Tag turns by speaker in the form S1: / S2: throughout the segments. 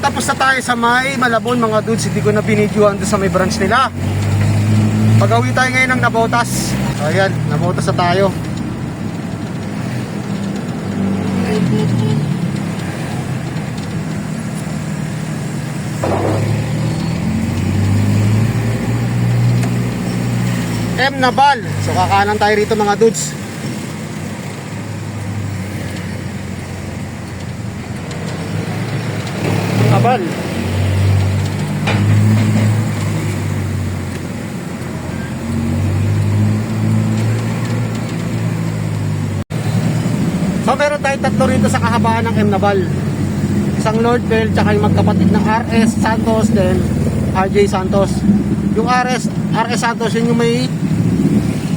S1: tapos na tayo sa may Malabon mga dudes. Hindi ko na binidyoan doon sa may branch nila. Pag-awi tayo ngayon ng Navotas. So ayan, Navotas na tayo. M. Naval. So kakanan tayo rito mga dudes. Naval. So meron tayong tatlo rito sa kahabaan ng M. Naval. Isang Lord Bell, tsaka yung magkapatid ng RS Santos, then RJ Santos. Yung RS Santos, yun yung may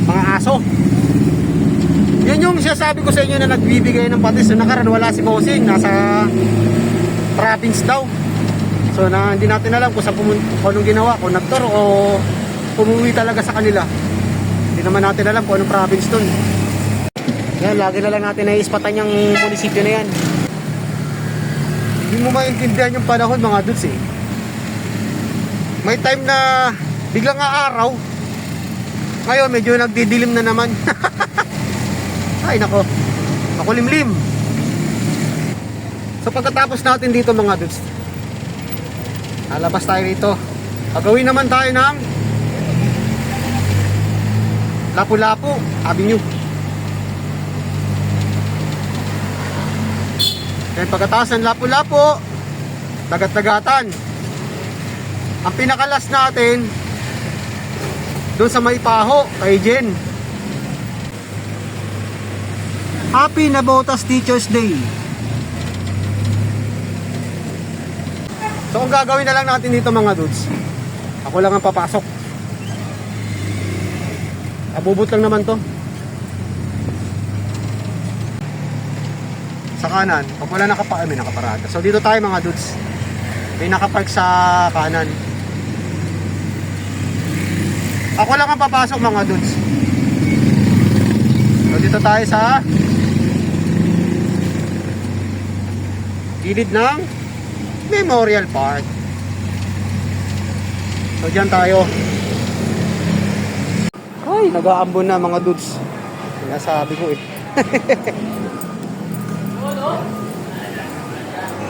S1: mga aso. Yun yung sinasabi ko sa inyo na nagbibigay ng patis. So nakaraan wala si Bossing, nasa province daw. So hindi natin alam kung anong ginawa, kung nagturo o umuwi talaga sa kanila. Hindi naman natin alam kung anong province dun. Yan, lagi na lang natin naiispatan yung munisipyo na yan. Hindi mo maintindihan yung panahon mga dudes eh. May time na biglang araw. Ngayon medyo nagdidilim na naman. Ay nako, makulimlim. So pagkatapos natin dito mga dudes, lalabas tayo dito. Pagawin naman tayo ng Lapu-Lapu Avenue. Then pagkatapos ng Lapu-Lapu, Dagat-Dagatan. Ang pinakalas natin doon sa may Paho, kay Jen. Happy Navotas Teachers Day. So kung gagawin na lang natin dito mga dudes, ako lang ang papasok. Abubot lang naman to. Sa kanan, pag wala may nakaparada. So dito tayo mga dudes. May nakapark sa kanan. Ako lang ang papasok mga dudes. So dito tayo sa gilid ng Memorial Park. So dyan tayo. Ay, nag-aambon na mga dudes. Sinasabi ko eh.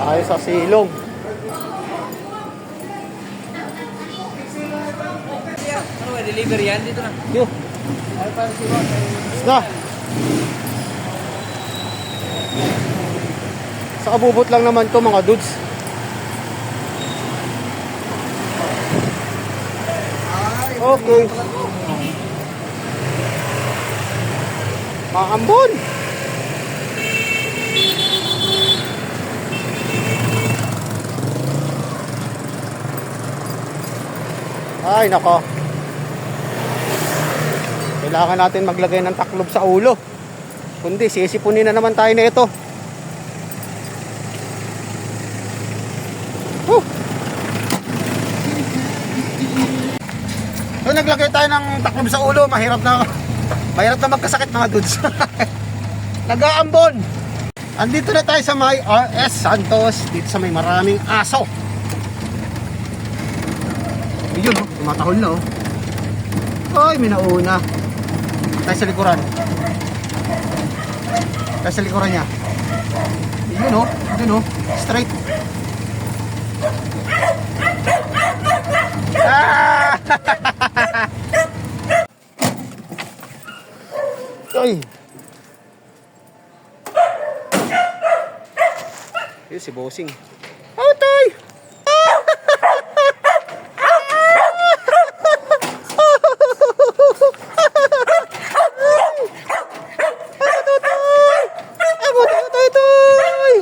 S1: Ayos sa silong.
S2: Delivery yan dito na.
S1: Yo. Na. Sa kabubot lang naman to mga dudes. Okay. Maambon. Ay nako. Kailangan natin maglagay ng taklob sa ulo. Kundi sisipunin na naman tayo na ito. So naglagay tayo ng taklob sa ulo, mahirap na magkasakit mga dudes. Nag-aambon. Andito na tayo sa may RS Santos, dito sa may maraming aso. Yun oh, tumatahol na oh. Ay, may nauna. Tayo sa likuran. Tayo sa likuran niya. Yun oh, yun oh, straight. Ah! Ay. Yun si Bossing. Oh, tay!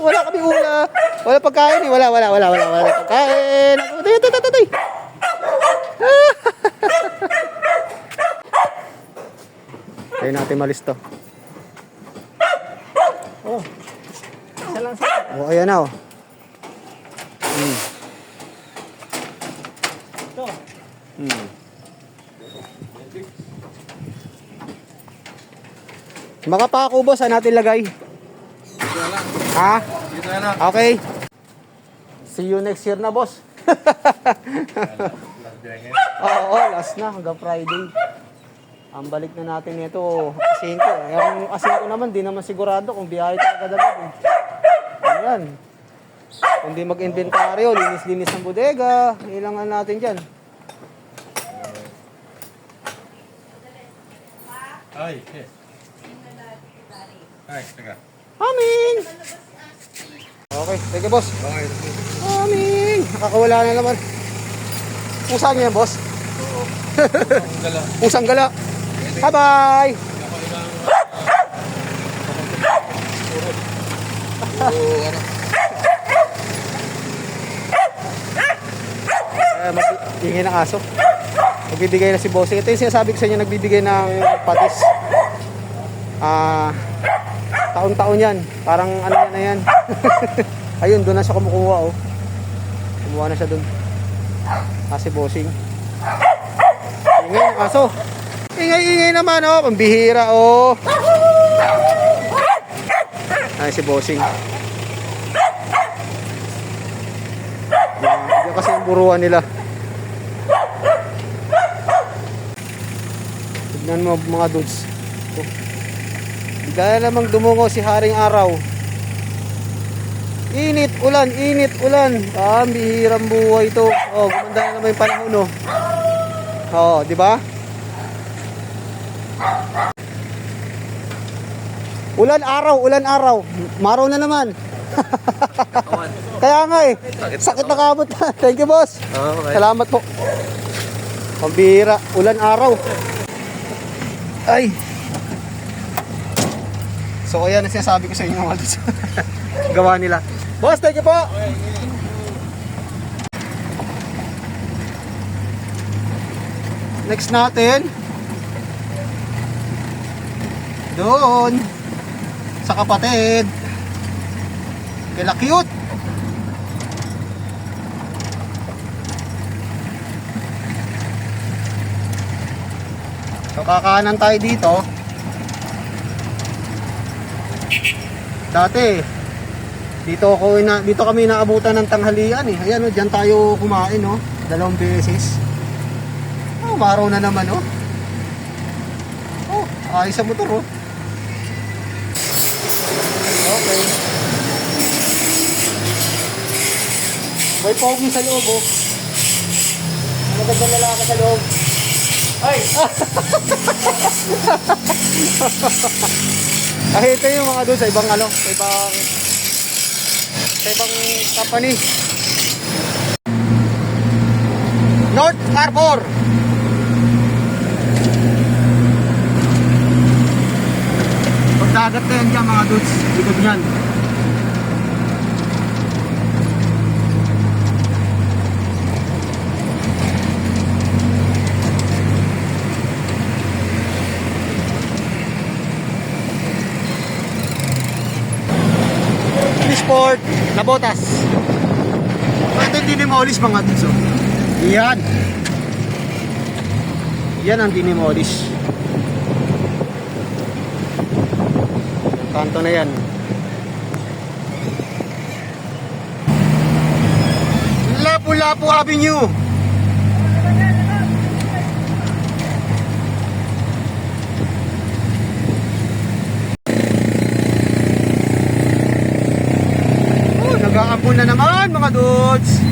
S1: Wala kami ula. Wala pagkain eh. Wala pagkain. Tay. Kaya natin malis to. Oh. Isa lang sa. Oh, ayan na oh. Ito. Makapako boss, saan natin lagay?
S2: Dito na lang.
S1: Ha?
S2: Dito na lang.
S1: Okay. See you next year na, boss. Oo, last na. Hanggang Friday. Ang balik na natin nito, Asinco. Yung Asinco naman, di naman sigurado kung biyahe ka agad-agad. Ayan. Kung di mag-inventaryo, linis-linis ng bodega, ilangan natin dyan.
S3: Ay, yes. Ay, teka.
S1: Aming! Okay, thank you, boss.
S3: Okay.
S1: Aming! Nakakawala na naman. Pusa niya yan, boss?
S3: Oo. Ang gala.
S1: Pusang gala. Bye-bye!
S3: Oo, ano?
S1: Hingin ng aso. Nagbibigay na si bossing. Ito yung sinasabi ko sa inyo, nagbibigay ng patis. Taon-taon yan. Parang ano yan na yan. Ayun, doon na siya kumukuha, oh. Kumuha na siya doon. Kasi bossing. Ingay ng aso. Ingay-ingay naman, oh. Pambihira, oh. Ay, si bossing. Yan kasi ang buruan nila. Tignan mo mga dudes. Oh. Bigaya namang dumungo si Haring Araw. Init, ulan, init, ulan. Bihirang buhay ito. Oh, gumanda na naman yung panahon, oh. Oh, di ba? Ulan araw. Maraw na naman. Kaya nga eh. Sakit na kabot. Thank you, boss.
S3: Okay.
S1: Salamat po. Pambihira. Ulan araw. Ay. So ayan ang sinasabi ko sa inyo mga dudes. Gawa nila. Boss, thank you po. Next natin. Doon. Sa kapatid. Kila cute. So kakanan tayo dito. Dati dito kami naabutan ng tanghalian eh. Ayan, oh, diyan tayo kumain, oh. 2 beses. Oh, maraw na naman, oh. Oh, ayos sa motor, oh. Okay. May pogi sa loob, oh. Magandang lalaki sa loob. Ay! Ay, ito yung mga doon sa ibang ano, sa ibang company. North Harbor. Pagdagat na yan dyan mga dudes, likod nyan. Sport na botas. Ito yung dinimolish mga dudes, oh. Yan. Yan ang dinimolish. Kanto na yan. Lapu-Lapu Avenue. Oh, nag-aambon na naman mga dudes.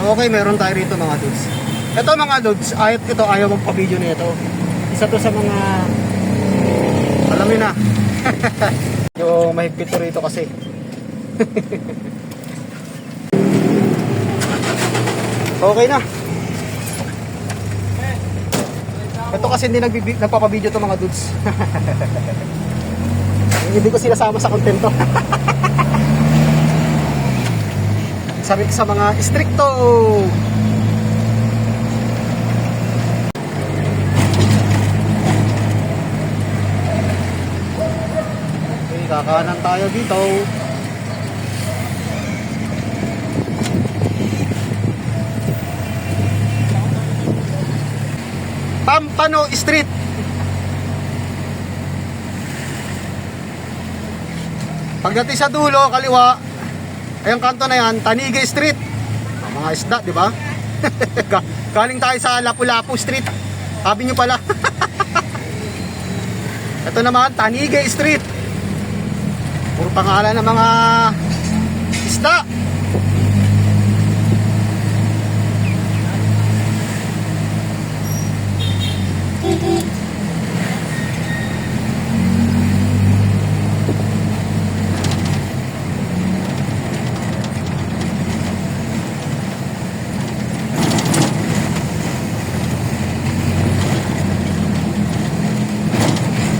S1: Okay, meron tayo rito mga dudes. Ito mga dudes, ayaw magpa-video na ito. Isa to sa mga, alam niyo na. Yung mahigpit to rito kasi. Okay na. Ito kasi hindi nagpapa-video to mga dudes. Hindi ko sila sama sa content to. Sabi sa mga stricto. kakanan tayo dito. Pampano Street. Pagdating sa dulo, kaliwa, ayong kanto na yan, Tanige Street. Mga isda, di ba? Galing tayo sa Lapu-Lapu Street. Sabi nyo pala. Ito naman, Tanige Street. Puro pangalan ng mga isda.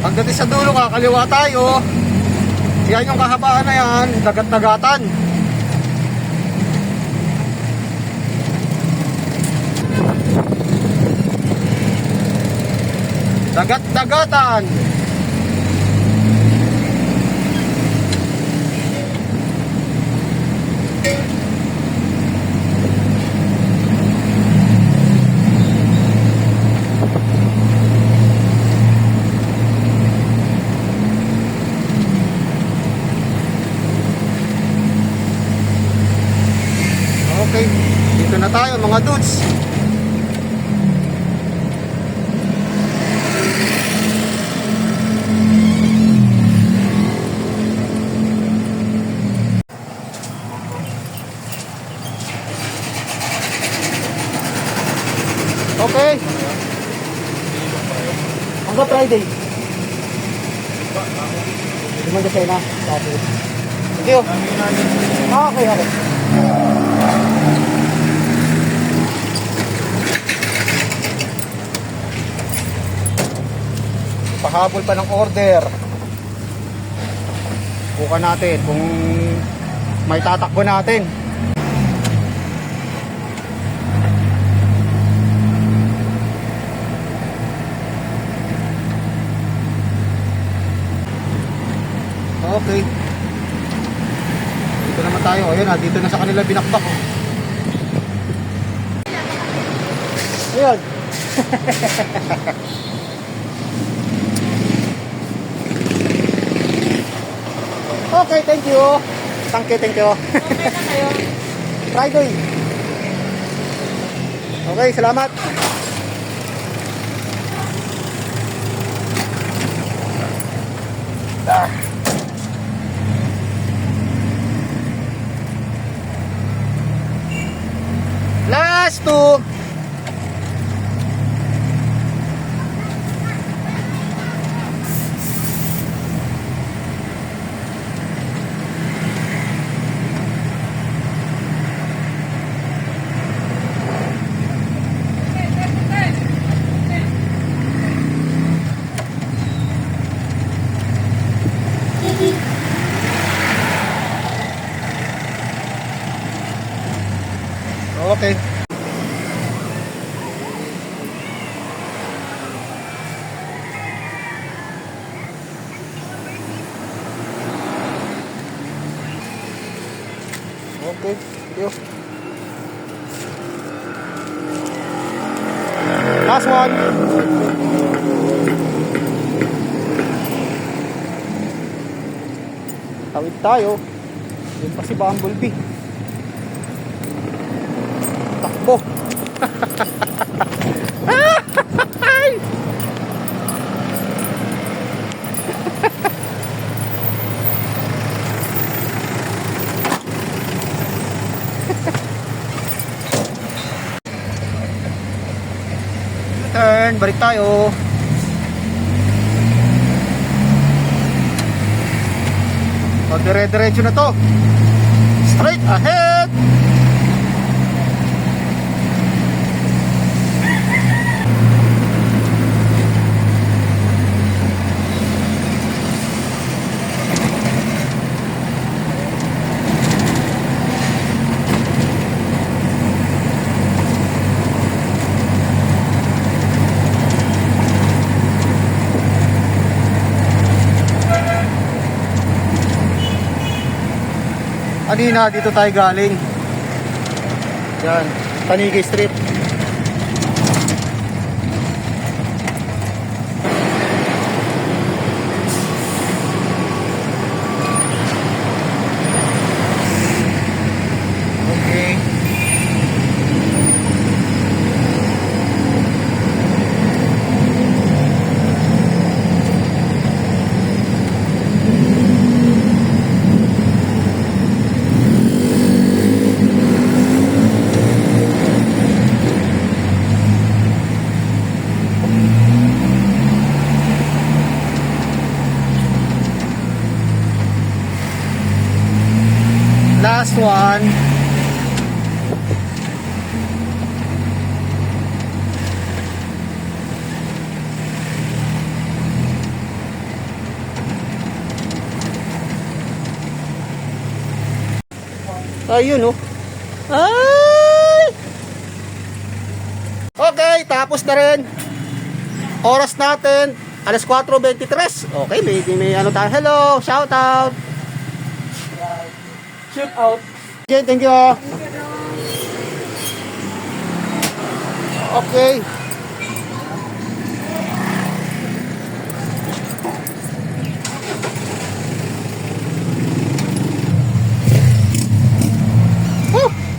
S1: Pagdating sa dulo ka, kaliwa tayo. Yan yung kahabaan na yan, dagat-dagatan. Dagat-dagatan. Okay, dito na tayo mga dudes. Okay. Hanggang Friday. Limang desena. Okay. Thank you. Okay, okay. Pahabol pa ng order. Bukan natin kung may tatakbo natin. Okay. Dito naman tayo. Ayun na, dito na sa kanila binakbak. Ayun. Okay, thank you. Thank you.
S2: Okay na kayo.
S1: Friday. Okay, salamat. Last two. Okay. Okay, thank you. Last one. Tawid tayo. Yun pa si Bumblebee. Takbo. Turn, balik tayo. Dire-diretso na to. Straight ahead. Kanina, dito tayo galing. Yan, Tanigay Street. Okay. Last one. Ayun, oh. Ay! Okay, tapos na rin. Oras natin, alas 4:23. Okay, may ano tayo. Hello, shout out.
S2: Shoot out.
S1: Okay, thank you. Okay.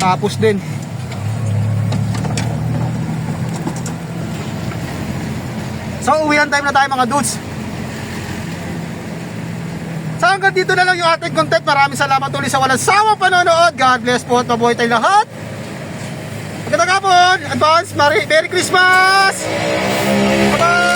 S1: Tapos din. So, uwihan time na tayo mga dudes. So hanggang dito na lang yung ating content. Maraming salamat ulit sa walang sawang panonood. God bless po at mabuhay tayong lahat. Magandang hapon. Advance Merry Christmas. Bye-bye.